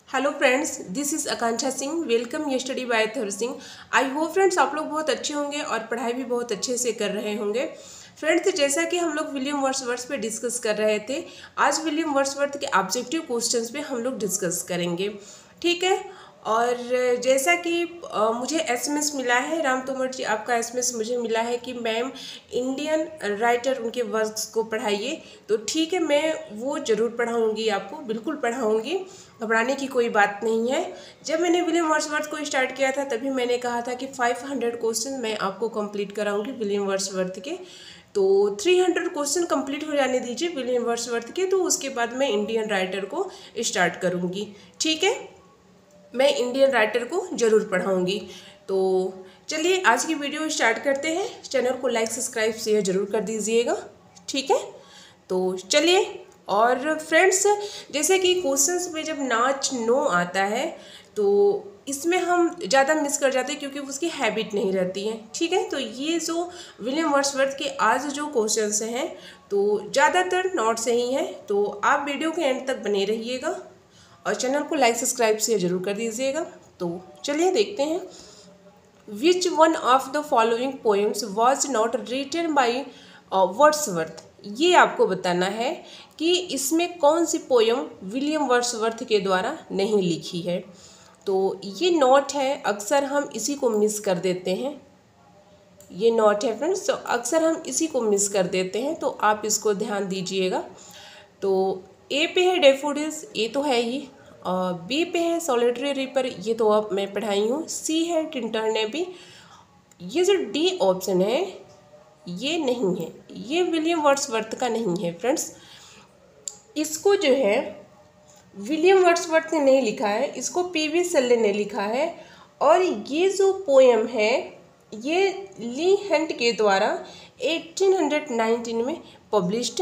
Hello friends, this is Akanksha Singh. Welcome ये study bye थर Singh. I hope friends आप लोग बहुत अच्छे होंगे और पढ़ाई भी बहुत अच्छे से कर रहे होंगे। फ्रेंड्स, जैसा कि हम लोग विलियम वर्ड्सवर्थ पे डिस्कस कर रहे थे, आज विलियम वर्ड्सवर्थ के ऑब्जेक्टिव क्वेश्चंस पे हम लोग डिस्कस करेंगे। ठीक है। और जैसा कि मुझे एसएमएस मिला है, राम तोमर जी आपका एसएमएस मुझे मिला है कि मैम इंडियन राइटर उनके वर्क्स को पढ़ाइए। तो ठीक है, मैं वो ज़रूर पढ़ाऊँगी, आपको बिल्कुल पढ़ाऊँगी, घबराने की कोई बात नहीं है। जब मैंने विलियम वर्ड्सवर्थ को स्टार्ट किया था तभी मैंने कहा था कि 500 क्वेश्चन मैं आपको कंप्लीट कराऊंगी विलियम वर्ड्सवर्थ के। तो 300 क्वेश्चन कंप्लीट हो जाने दीजिए विलियम वर्ड्सवर्थ के, तो उसके बाद मैं इंडियन राइटर को स्टार्ट करूंगी। ठीक है, मैं इंडियन राइटर को ज़रूर पढ़ाऊंगी। तो चलिए आज की वीडियो स्टार्ट करते हैं। चैनल को लाइक सब्सक्राइब शेयर ज़रूर कर दीजिएगा। ठीक है, तो चलिए। और फ्रेंड्स, जैसे कि क्वेश्चंस में जब नाच नो आता है तो इसमें हम ज़्यादा मिस कर जाते हैं क्योंकि उसकी हैबिट नहीं रहती है। ठीक है, तो ये जो विलियम वर्ड्सवर्थ के आज जो क्वेश्चंस हैं तो ज़्यादातर नॉट से ही हैं, तो आप वीडियो के एंड तक बने रहिएगा और चैनल को लाइक सब्सक्राइब से ज़रूर कर दीजिएगा। तो चलिए देखते हैं। Which one of the following poems was not written by Wordsworth. ये आपको बताना है कि इसमें कौन सी पोयम विलियम वर्ड्सवर्थ के द्वारा नहीं लिखी है। तो ये नोट है, अक्सर हम इसी को मिस कर देते हैं। ये नोट है फ्रेंड्स, तो अक्सर हम इसी को मिस कर देते हैं, तो आप इसको ध्यान दीजिएगा। तो ए पे है डैफोडिल्स, ये तो है ही। बी पे है सॉलिटरी रीपर, ये तो अब मैं पढ़ाई हूँ। सी है टिंटरनेबी। ये जो डी ऑप्शन है ये नहीं है, ये विलियम वर्ड्सवर्थ का नहीं है फ्रेंड्स। इसको जो है विलियम वर्ड्सवर्थ ने नहीं लिखा है, इसको पीवी शेल्ले ने लिखा है। और ये जो पोएम है ये ली हंट के द्वारा 1819 में पब्लिश्ड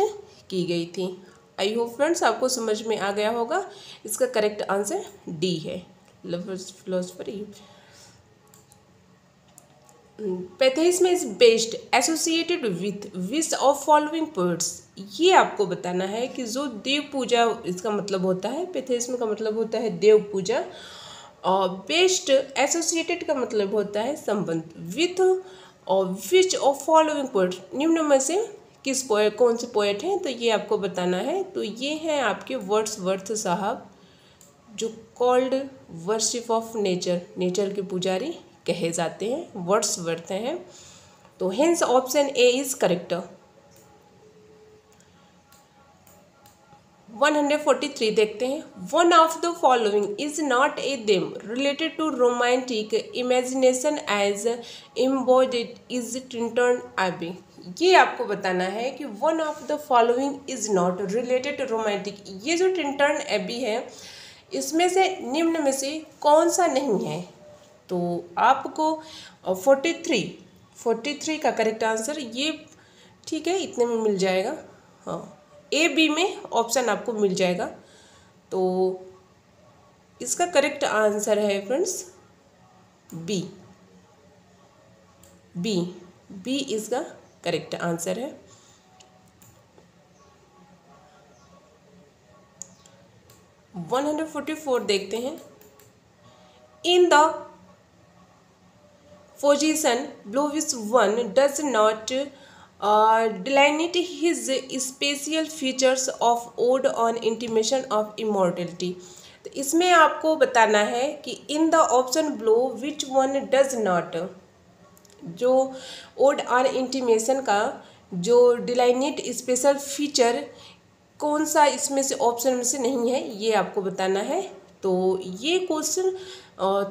की गई थी। आई होप फ्रेंड्स आपको समझ में आ गया होगा। इसका करेक्ट आंसर डी है, philosopher. Pantheism is based associated with which of following poets. ये आपको बताना है कि जो देव पूजा, इसका मतलब होता है, पैथेइज्म का मतलब होता है देव पूजा, और बेस्ड एसोसिएटेड का मतलब होता है संबंध, विथ और विच ऑफ फॉलोइंग पोएट, निम्न में से किस पोएट, कौन से पोएट हैं, तो ये आपको बताना है। तो ये हैं आपके वर्ड्सवर्थ साहब, जो called worship of nature, nature के पुजारी कहे जाते हैं, वर्ड्सवर्थ हैं। तो hence option A is correct. 143 देखते हैं। One of the following is not a them related to romantic imagination as embodied is Tintern Abbey. ये आपको बताना है कि one of the following is not related to romantic. ये जो Tintern AB है इसमें से निम्न में से कौन सा नहीं है। तो आपको 43 का करेक्ट आंसर ये, ठीक है, इतने में मिल जाएगा। हाँ, ए बी में ऑप्शन आपको मिल जाएगा। तो इसका करेक्ट आंसर है फ्रेंड्स बी। बी इसका करेक्ट आंसर है। - 144 देखते हैं। In the position Blovis one does not delineate his special features of ode on intimation of immortality। तो इसमें आपको बताना है कि in the option blow which one does not, जो ओड ऑन इंटीमेशन का जो डिलाइनेट स्पेशल फीचर कौन सा इसमें से ऑप्शन में से नहीं है, ये आपको बताना है। तो ये क्वेश्चन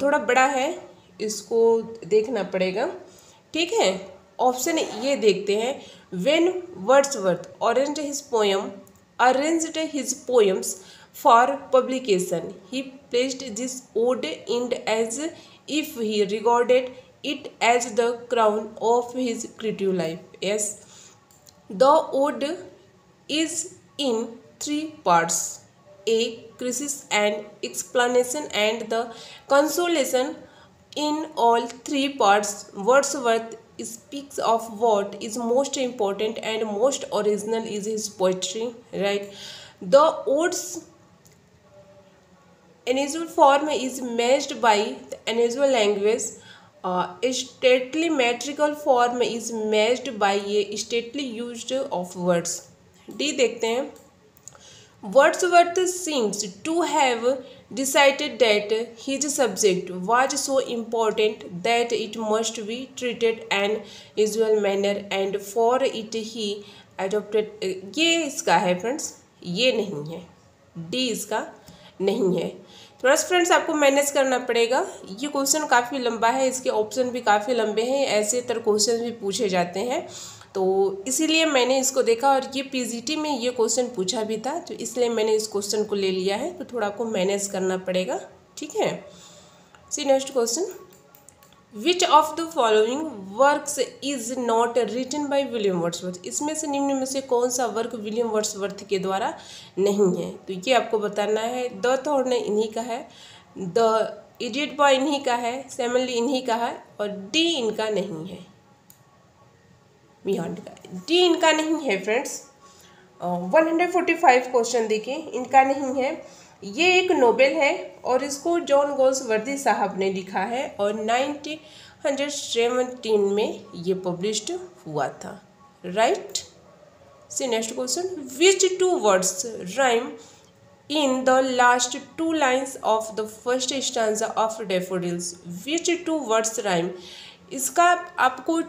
थोड़ा बड़ा है, इसको देखना पड़ेगा। ठीक है, ऑप्शन ये देखते हैं। When Wordsworth arranged his poems for publication he placed this ode in as if he regarded it as the crown of his creative life. Yes, the ode is in 3 parts: A. Crisis and explanation and the consolation. In all 3 parts, Wordsworth speaks of what is most important and most original is his poetry, right? The odes unusual form is matched by the unusual language. Stately metrical form is matched by a stately used of words. D देखते हैं. Wordsworth seems to have decided that his subject was so important that it must be treated in usual manner, and for it he adopted. ये इसका है friends, ये नहीं है. D इसका नहीं है. थोड़ा सा फ्रेंड्स आपको मैनेज करना पड़ेगा. ये क्वेश्चन काफ़ी लंबा है, इसके ऑप्शन भी काफ़ी लंबे हैं, ऐसे तरह क्वेश्चन भी पूछे जाते हैं, तो इसीलिए मैंने इसको देखा. और ये पीजीटी में ये क्वेश्चन पूछा भी था, तो इसलिए मैंने इस क्वेश्चन को ले लिया है. तो थोड़ा आपको मैनेज करना पड़ेगा, ठीक है. See next question. Which of the following works is not written by William Wordsworth. इसमें से निम्न में से कौन सा वर्क विलियम वर्ड्सवर्थ के द्वारा नहीं है. तो ये आपको बताना है. द थॉर्न इन्हीं का है, द इडियट बॉय इन्हीं का है, सैमुअल इन्हीं का है, और डी इनका नहीं है. बियॉन्ड का डी इनका नहीं है फ्रेंड्स. 145 क्वेश्चन देखिए, इनका नहीं है. ये एक नोवेल है और इसको जॉन गोल्सवर्दी साहब ने लिखा है और 1917 में ये पब्लिश्ड हुआ था. Right. See next question. Which two words rhyme in the last 2 lines of the first stanza of Daffodils. Which two words rhyme. इसका आपको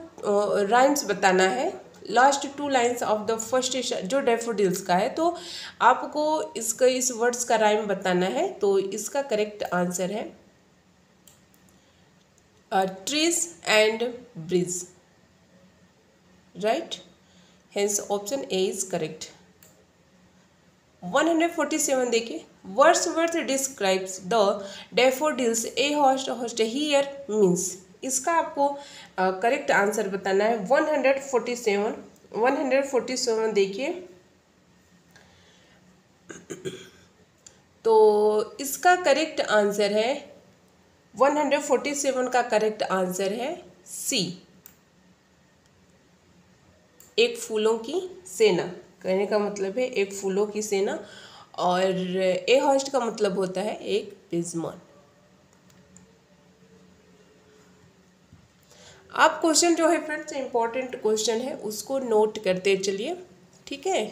राइम्स बताना है. Last 2 lines of the first जो डैफोडिल्स का है, तो आपको इसका इस वर्ड्स का राइम बताना है. तो इसका करेक्ट आंसर है trees and bridge. Right. Hence option A is correct. 147 देखिए. Wordsworth describes the daffodils A host here means. इसका आपको करेक्ट आंसर बताना है. 147 देखिए. तो इसका करेक्ट आंसर है 147 का करेक्ट आंसर है सी. एक फूलों की सेना. कहने का मतलब है एक फूलों की सेना, और ए हॉस्ट का मतलब होता है एक बिजमान. आप क्वेश्चन जो है फ्रेंड्स इम्पॉर्टेंट क्वेश्चन है उसको नोट करते चलिए, ठीक है.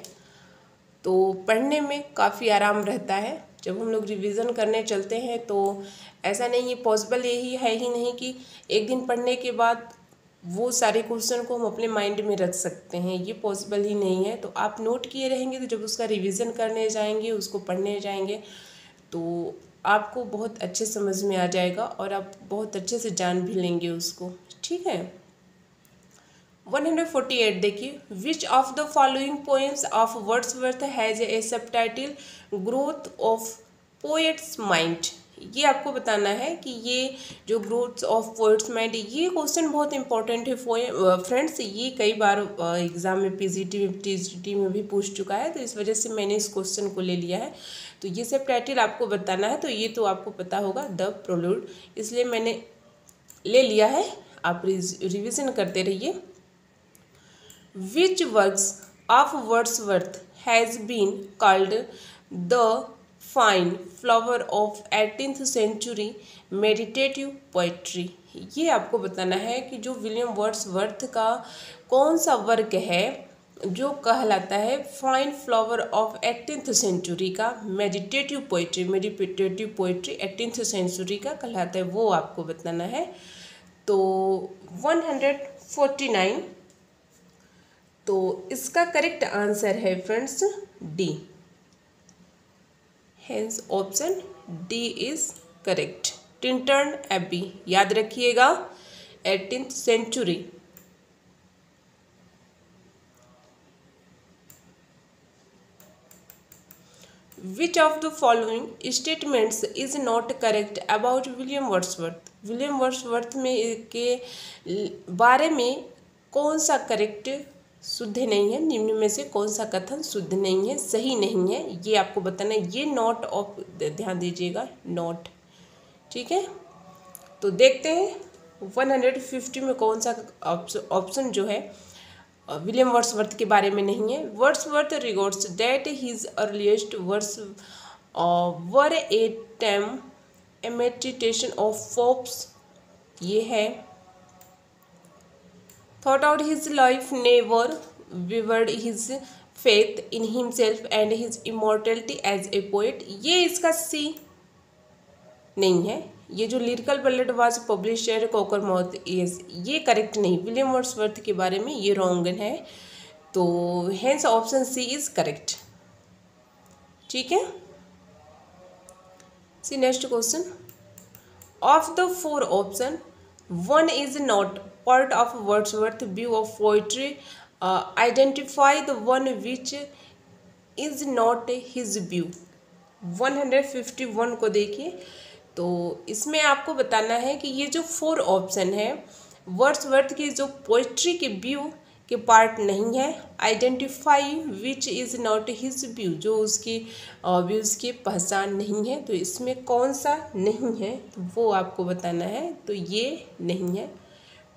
तो पढ़ने में काफ़ी आराम रहता है. जब हम लोग रिवीजन करने चलते हैं तो ऐसा नहीं है, पॉसिबल यही है ही नहीं कि एक दिन पढ़ने के बाद वो सारे क्वेश्चन को हम अपने माइंड में रख सकते हैं. ये पॉसिबल ही नहीं है. तो आप नोट किए रहेंगे तो जब उसका रिवीजन करने जाएंगे, उसको पढ़ने जाएंगे, तो आपको बहुत अच्छे समझ में आ जाएगा और आप बहुत अच्छे से जान भी लेंगे उसको, ठीक है. 148 देखिए. Which of the following poems of Wordsworth has a subtitle growth of poets mind. ये आपको बताना है कि ये जो ग्रोथ ऑफ पोएट्स माइंड, ये क्वेश्चन बहुत इंपॉर्टेंट है फ्रेंड्स. ये कई बार एग्जाम में पीजीटी में टीजीटी में भी पूछ चुका है, तो इस वजह से मैंने इस क्वेश्चन को ले लिया है. तो ये सब टाइटल आपको बताना है. तो ये तो आपको पता होगा, द प्रोलूड, इसलिए मैंने ले लिया है. आप रिविजन करते रहिए. Which works of Wordsworth has been called the fine flower of 18th century meditative poetry. ये आपको बताना है कि जो विलियम वर्ड्सवर्थ का कौन सा वर्क है जो कहलाता है fine flower of 18th century का meditative poetry. Meditative poetry 18th century का कहलाता है, वो आपको बताना है. तो 149. तो इसका करेक्ट आंसर है friends D. Hence option D is correct. Tintern Abbey याद रखिएगा, 18th century. Which of the following statements is not correct about William Wordsworth. William Wordsworth में के बारे में कौन सा करेक्ट शुद्ध नहीं है. निम्न में से कौन सा कथन शुद्ध नहीं है, सही नहीं है, ये आपको बताना है. ये नोट ऑफ ध्यान दीजिएगा, नोट, ठीक है. तो देखते हैं 150 में कौन सा ऑप्शन जो है विलियम वर्ड्सवर्थ के बारे में नहीं है. Wordsworth regards that his earliest words were a time a meditation of fops, ये है। Thought out his life never wavered his faith in himself and his immortality as a poet, ये इसका C नहीं है। ये जो lyrical ballad was publisher Cockermouth is, ये correct नहीं, विलियम वर्ड्सवर्थ के बारे में ये रॉन्ग है, तो hence option C is correct. ठीक है, see next question. Of the four option one is not part of Wordsworth view of poetry, identify the one which is not his view. 151 को देखिए, तो इसमें आपको बताना है कि ये जो फोर ऑप्शन है वर्ड्सवर्थ की जो पोइट्री के व्यू के पार्ट नहीं है। Identify which is not his view, जो उसकी व्यूज़ की पहचान नहीं है, तो इसमें कौन सा नहीं है तो वो आपको बताना है, तो ये नहीं है।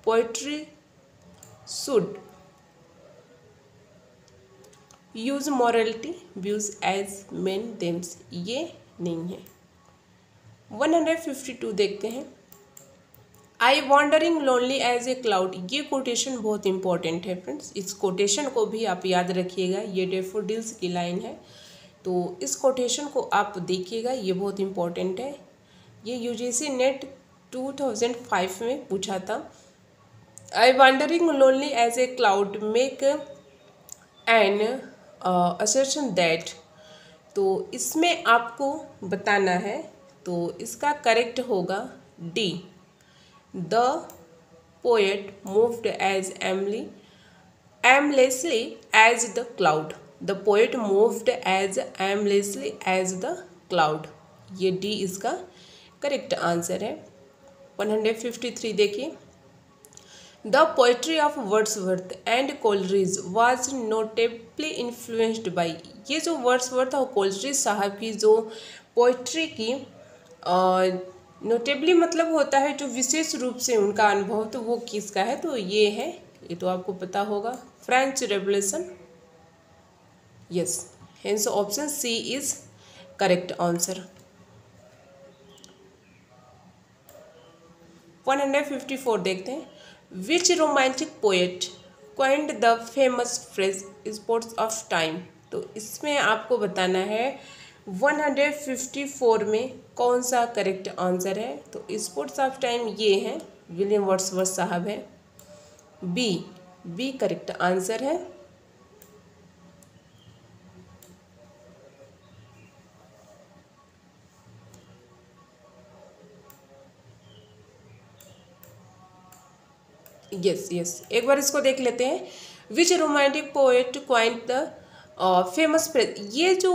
Poetry should use morality views as main themes, ये नहीं है। 152 देखते हैं। I wondering lonely as a cloud, ये कोटेशन बहुत इंपॉर्टेंट है फ्रेंड्स, इस कोटेशन को भी आप याद रखिएगा। ये डैफोडिल्स की लाइन है, तो इस कोटेशन को आप देखिएगा, ये बहुत इंपॉर्टेंट है। ये यूजीसी नेट 2005 में पूछा था। I wondering lonely as a cloud make an assertion that, तो इसमें आपको बताना है, तो इसका करेक्ट होगा D. The poet moved as aimlessly as the cloud, the poet moved as aimlessly as the cloud, ये डी इसका करेक्ट आंसर है। 153 देखिए। The poetry of Wordsworth and Coleridge was notably influenced by, ये जो Wordsworth और Coleridge साहब की जो पोएट्री की नोटेबली मतलब होता है जो विशेष रूप से उनका अनुभव, तो वो किसका है, तो ये है, ये तो आपको पता होगा, French Revolution. Yes, hence option C is correct answer. 154 देखते हैं। Which romantic poet coined the famous phrase sports of time, तो इसमें आपको बताना है 154 में कौन सा करेक्ट आंसर है, तो स्पोर्ट्स ऑफ टाइम ये है, विलियम वर्ड्सवर्थ साहब है। बी करेक्ट आंसर है। यस, एक बार इसको देख लेते हैं। Which romantic poet coined the famous phrase, ये जो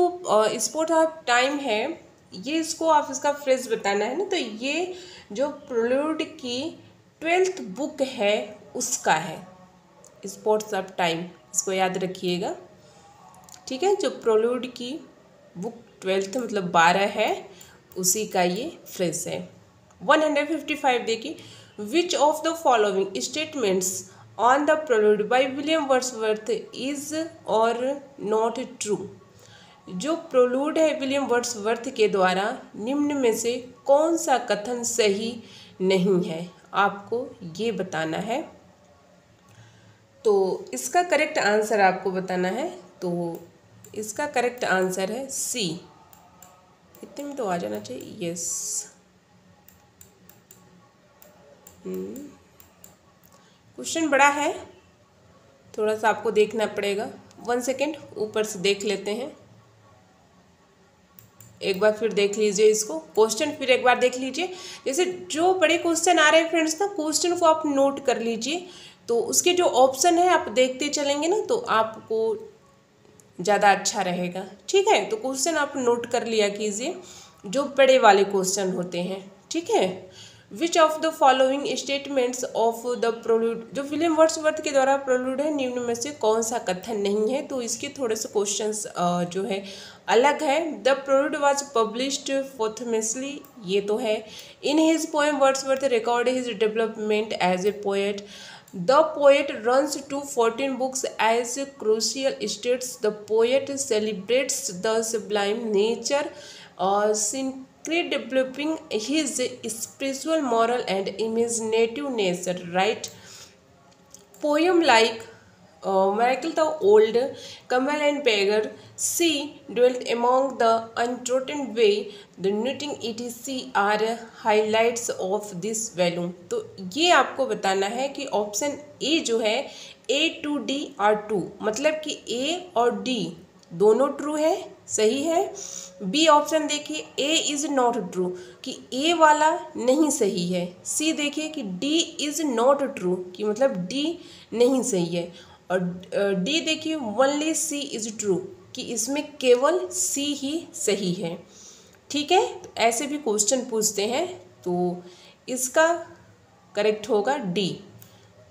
स्पोर्ट ऑफ टाइम है, ये इसको आप इसका फ्रेज बताना है ना, तो ये जो प्रोल्यूड की 12th बुक है उसका है, स्पोर्ट्स ऑफ टाइम, इसको याद रखिएगा। ठीक है, जो प्रोल्यूड की बुक 12th मतलब 12 है, उसी का ये फ्रेज है। 155 देखिए। Which of the following statements on the prelude by William Wordsworth is or not true, जो प्रोल्यूड है विलियम वर्ड्सवर्थ के द्वारा निम्न में से कौन सा कथन सही नहीं है, आपको ये बताना है, तो इसका करेक्ट आंसर आपको बताना है, तो इसका करेक्ट आंसर है सी। इतने में तो आ जाना चाहिए। यस, क्वेश्चन बड़ा है, थोड़ा सा आपको देखना पड़ेगा। 1 सेकेंड ऊपर से देख लेते हैं, एक बार फिर देख लीजिए इसको, क्वेश्चन फिर एक बार देख लीजिए। जैसे जो बड़े क्वेश्चन आ रहे हैं फ्रेंड्स ना, क्वेश्चन को आप नोट कर लीजिए, तो उसके जो ऑप्शन है आप देखते चलेंगे ना, तो आपको ज़्यादा अच्छा रहेगा। ठीक है, तो क्वेश्चन आप नोट कर लिया कीजिए, जो बड़े वाले क्वेश्चन होते हैं। ठीक है, which of the following statements of the prelude, जो विलियम वर्ड्सवर्थ के द्वारा प्रोल्यूड है, निम्न में से कौन सा कथन नहीं है, तो इसके थोड़े से क्वेश्चंस जो है अलग है। The Prelude was published posthumously, ये तो है। In his poem Wordsworth record his development as a poet. The poet runs to 14 books as crucial states the poet celebrates the sublime nature secretly developing his spiritual, moral, and imaginative nature. Right? Poem like Michael the Old, Camel and Beggar, She dwelt among the untrodden way, the knitting etc. are highlights of this volume. तो ये आपको बताना है कि option A जो है ए to D R to, मतलब कि ए और डी दोनों ट्रू है, सही है। बी ऑप्शन देखिए ए इज़ नॉट ट्रू, कि ए वाला नहीं सही है। सी देखिए कि डी इज़ नॉट ट्रू, कि मतलब डी नहीं सही है। और डी देखिए ओनली सी इज़ ट्रू, कि इसमें केवल सी ही सही है। ठीक है, तो ऐसे भी क्वेश्चन पूछते हैं, तो इसका करेक्ट होगा डी।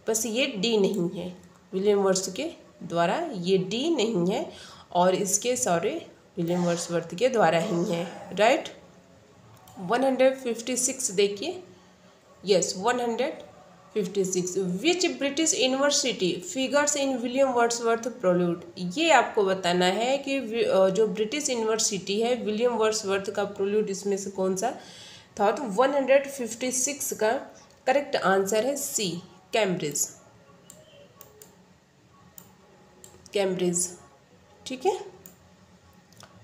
बस ये डी नहीं है, विलियम वर्ड्सवर्थ के द्वारा ये डी नहीं है, और इसके सॉरी विलियम वर्ड्सवर्थ के द्वारा ही है। राइट? 156 देखिए, yes 156। Which British university figures in William Wordsworth prelude. ये आपको बताना है कि जो ब्रिटिश यूनिवर्सिटी है विलियम वर्ड्सवर्थ का प्रोल्यूड इसमें से कौन सा था। तो 156 का करेक्ट आंसर है सी, कैम्ब्रिज। कैम्ब्रिज, ठीक है।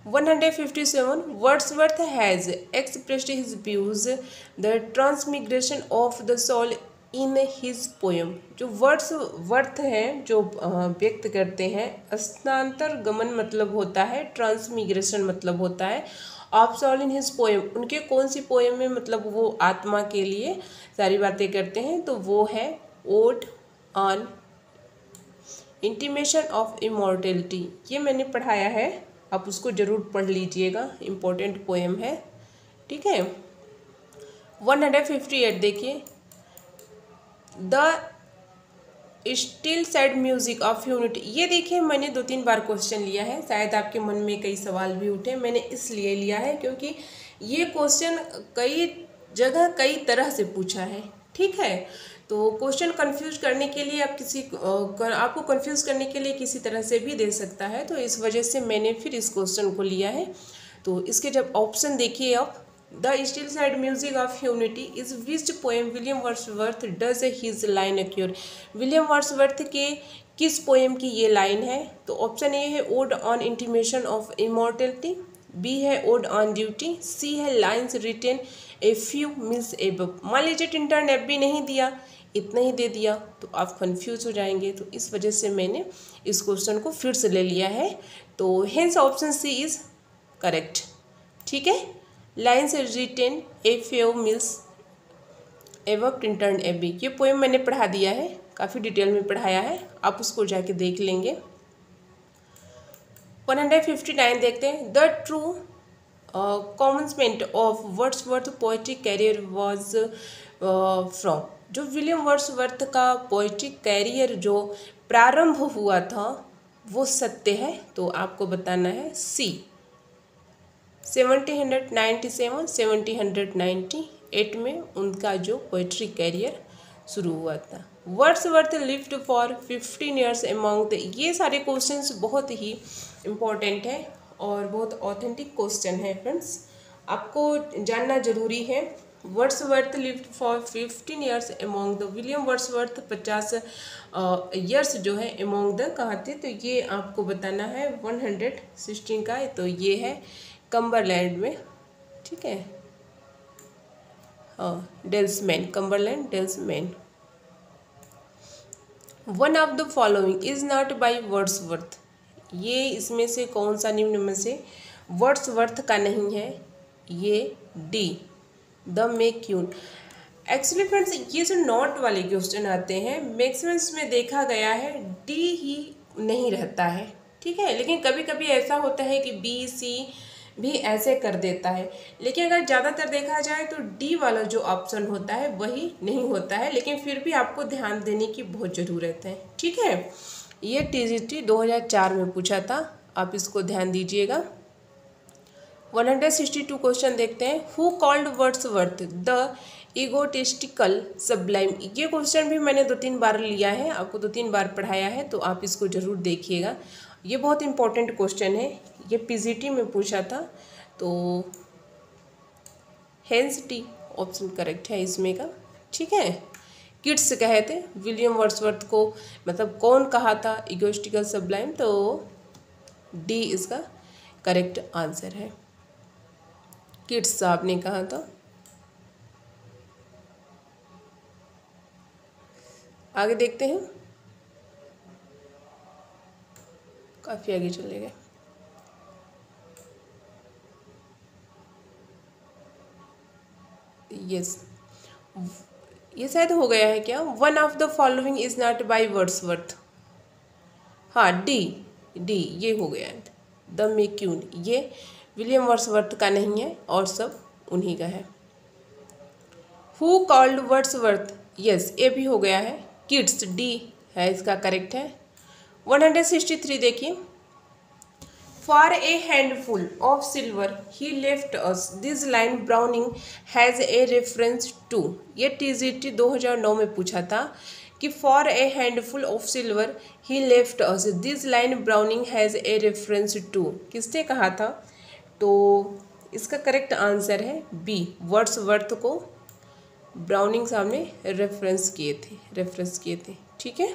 157 Wordsworth has expressed his views the transmigration of the soul in his poem. जो वर्ड्सवर्थ हैं जो व्यक्त करते हैं, स्थानांतर गमन मतलब होता है, ट्रांसमिग्रेशन मतलब होता है of soul in his poem. उनके कौन सी पोएम में मतलब वो आत्मा के लिए सारी बातें करते हैं, तो वो है ode on intimation of immortality. ये मैंने पढ़ाया है, आप उसको ज़रूर पढ़ लीजिएगा, इम्पोर्टेंट पोएम है। ठीक है। 158 देखिए, the still sad music of unity. ये देखिए मैंने 2-3 बार क्वेश्चन लिया है, शायद आपके मन में कई सवाल भी उठे। मैंने इसलिए लिया है क्योंकि ये क्वेश्चन कई जगह कई तरह से पूछा है। ठीक है, तो क्वेश्चन कंफ्यूज करने के लिए आपको कंफ्यूज करने के लिए किसी तरह से भी दे सकता है, तो इस वजह से मैंने फिर इस क्वेश्चन को लिया है। तो इसके जब ऑप्शन देखिए आप, the still side music of humanity is which poem William Wordsworth does his line acquire. William Wordsworth के किस पोएम की ये लाइन है, तो ऑप्शन ए है ode on intimation of immortality, B है ओड ऑन ड्यूटी, सी है lines written a few means above. मान लीजिए टिंटर नेप भी नहीं दिया, इतना ही दे दिया, तो आप कंफ्यूज हो जाएंगे। तो इस वजह से मैंने इस क्वेश्चन को फिर से ले लिया है, तो hence option C is correct. ठीक है, lines written a few means above Tintern Abbey. ये पोएम मैंने पढ़ा दिया है, काफ़ी डिटेल में पढ़ाया है, आप उसको जाके देख लेंगे। 159 देखते हैं, the true commencement of Wordsworth poetic career was from. जो विलियम वर्ड्सवर्थ का पोएटिक कैरियर जो प्रारंभ हुआ था वो सत्य है, तो आपको बताना है सी। 1797 1798 में उनका जो पोएट्री कैरियर शुरू हुआ था। Wordsworth lived for 15 years among the. ये सारे क्वेश्चंस बहुत ही इम्पोर्टेंट है और बहुत ऑथेंटिक क्वेश्चन है फ्रेंड्स, आपको जानना जरूरी है। Wordsworth lived for 15 years among the. William Wordsworth 50 years जो है अमॉन्ग द कहाँ थे, तो ये आपको बताना है 116 का, तो ये है कम्बरलैंड में। ठीक है, हाँ, dalesman, Cumberland dalesman. One of the following is not by Wordsworth. ये इसमें से कौन सा निम्न में से वर्ड्सवर्थ का नहीं है, ये डी द मैक्यून। एक्चुअली फ्रेंड्स ये जो नॉट वाले क्वेश्चन आते हैं मैक्सिमम में देखा गया है डी ही नहीं रहता है। ठीक है, लेकिन कभी कभी ऐसा होता है कि बी सी भी ऐसे कर देता है, लेकिन अगर ज़्यादातर देखा जाए तो डी वाला जो ऑप्शन होता है वही नहीं होता है, लेकिन फिर भी आपको ध्यान देने की बहुत ज़रूरत है। ठीक है, ये टीजीटी 2004 में पूछा था, आप इसको ध्यान दीजिएगा। 162 क्वेश्चन देखते हैं, who called Wordsworth the egotistical sublime. ये क्वेश्चन भी मैंने 2-3 बार लिया है, आपको 2-3 बार पढ़ाया है, तो आप इसको ज़रूर देखिएगा। ये बहुत इंपॉर्टेंट क्वेश्चन है, ये पीजीटी में पूछा था, तो हेंस डी ऑप्शन करेक्ट है इसमें का। ठीक है, किड्स कहे थे विलियम वर्ड्सवर्थ को, मतलब कौन कहा था इगोइस्टिकल सब्लाइम, तो डी इसका करेक्ट आंसर है, किड्स साहब ने कहा था। आगे देखते हैं, काफी आगे चले गए। यस, ये शायद हो गया है क्या, one of the following is not by Wordsworth. हाँ, डी डी ये हो गया है, द मेक्यून, ये विलियम वर्ड्सवर्थ का नहीं है और सब उन्हीं का है। हु कॉल्ड वर्ड्सवर्थ, यस ये भी हो गया है, किड्स डी है इसका करेक्ट है। 163 देखिए, for a handful of silver he left us, this line Browning has a reference to. ये TGT 2009 में पूछा था कि for a handful of silver he left us, this line Browning has a reference to, किसने कहा था, तो इसका करेक्ट आंसर है बी, वर्ड्सवर्थ को ब्राउनिंग सामने रेफरेंस किए थे। ठीक है,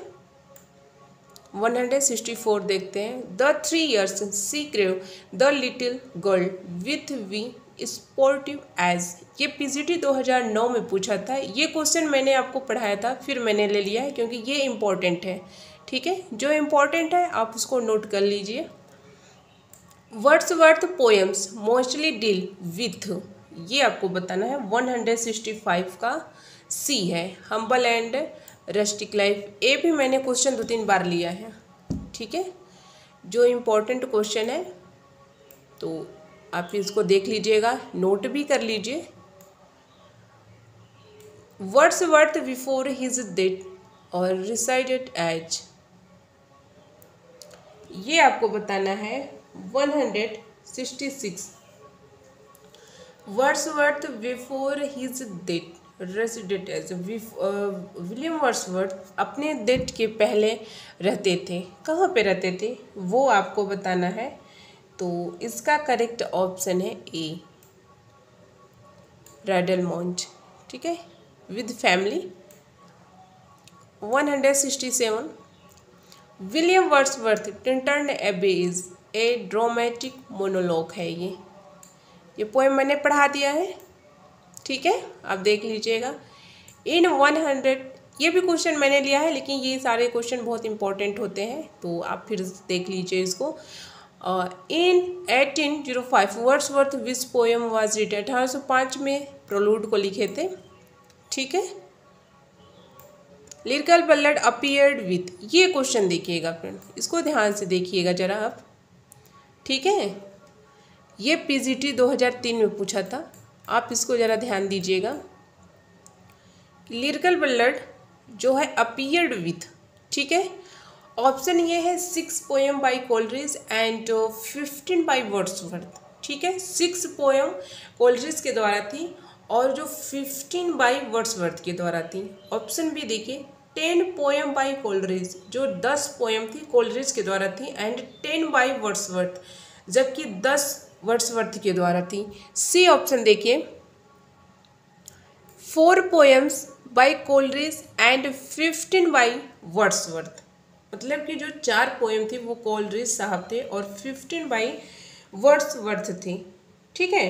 164 देखते हैं, the 3 years she grew the little girl with we sportive as, ये PGT 2009 में पूछा था। ये क्वेश्चन मैंने आपको पढ़ाया था, फिर मैंने ले लिया है क्योंकि ये इम्पोर्टेंट है। ठीक है, जो इम्पोर्टेंट है आप उसको नोट कर लीजिए। Wordsworth poems mostly deal with, ये आपको बताना है। 165 का सी है, हम्बल एंड रस्टिक लाइफ। ए भी मैंने क्वेश्चन 2-3 बार लिया है। ठीक है, जो इम्पोर्टेंट क्वेश्चन है तो आप इसको देख लीजिएगा, नोट भी कर लीजिए। वर्ड्सवर्थ बिफोर हिज डेथ और रिसाइडेड एज, ये आपको बताना है। 166 Wordsworth before his death resident as, William Wordsworth अपने डेथ के पहले रहते थे, कहाँ पे रहते थे वो आपको बताना है। तो इसका करेक्ट ऑप्शन है ए, रैडलमोंट। ठीक है, with family. 167 William Wordsworth Tintern एबे इज ए ड्रामेटिक मोनोलॉग है। ये पोएम मैंने पढ़ा दिया है। ठीक है, आप देख लीजिएगा। इन 100, ये भी क्वेश्चन मैंने लिया है, लेकिन ये सारे क्वेश्चन बहुत इंपॉर्टेंट होते हैं तो आप फिर देख लीजिए इसको। In 1805 Wordsworth which poem was written, 1805 में प्रोलूड को लिखे थे। ठीक है, लिरिकल बल्लड अपीयर्ड विथ, ये क्वेश्चन देखिएगा फ्रेंड, इसको ध्यान से देखिएगा जरा आप। ठीक है, ये PGT 2003 में पूछा था, आप इसको ज़रा ध्यान दीजिएगा। लिरिकल बल्लड जो है अपीयर्ड विथ, ठीक है, ऑप्शन ये है 6 poem by Coleridge and 15 by Wordsworth. ठीक है, 6 पोएम कोलरिज के द्वारा थी और जो 15 बाय वर्ड्सवर्थ के द्वारा थी। ऑप्शन भी देखिए, 10 पोएम बाय कोलरिज, जो 10 पोएम थी कोलरिज के द्वारा थी, एंड 10 बाय वर्ड्सवर्थ, जबकि 10 वर्ड्सवर्थ के द्वारा थी। सी ऑप्शन देखिए, 4 poems by Coleridge and 15 by Wordsworth, मतलब कि जो 4 पोएम थी वो कोलरिज साहब थे और 15 बाय वर्ड्सवर्थ थी। ठीक है,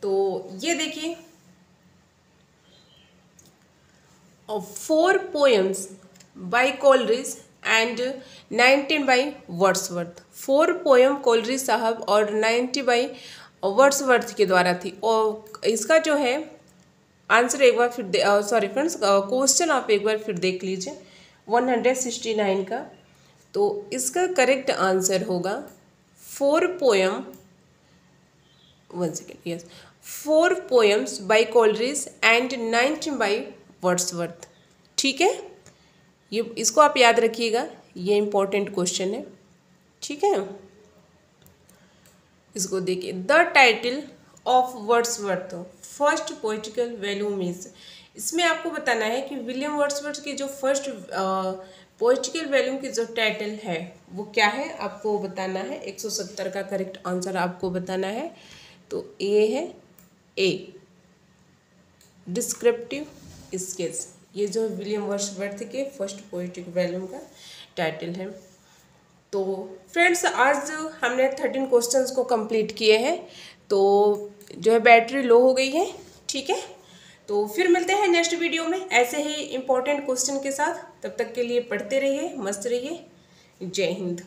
तो ये देखिए, 4 poems by Coleridge and 19 by Wordsworth, 4 poem Coleridge साहब और 90 बाय वर्ड्सवर्थ के द्वारा थी। और इसका जो है आंसर एक बार फिर सॉरी फ्रेंड्स, क्वेश्चन आप एक बार फिर देख लीजिए 169 का। तो इसका करेक्ट आंसर होगा 4 poem, 1 second, yes, 4 poems by Coleridge and 19 by Wordsworth. ठीक है, ये इसको आप याद रखिएगा, ये इंपॉर्टेंट क्वेश्चन है। ठीक है, इसको देखिए, the title of Wordsworth first poetical volume is, इसमें आपको बताना है कि विलियम वर्ड्सवर्थ की जो फर्स्ट पोइटिकल वॉल्यूम की जो टाइटल है वो क्या है, आपको बताना है। 170 का करेक्ट आंसर आपको बताना है। तो ए है, ए डिस्क्रिप्टिव स्केच। ये जो विलियम वर्ड्सवर्थ के फर्स्ट पोएटिक वॉल्यूम का टाइटल है। तो फ्रेंड्स आज हमने 13 क्वेश्चंस को कंप्लीट किए हैं। तो जो है बैटरी लो हो गई है, ठीक है। तो फिर मिलते हैं नेक्स्ट वीडियो में ऐसे ही इम्पोर्टेंट क्वेश्चन के साथ। तब तक के लिए पढ़ते रहिए, मस्त रहिए। जय हिंद।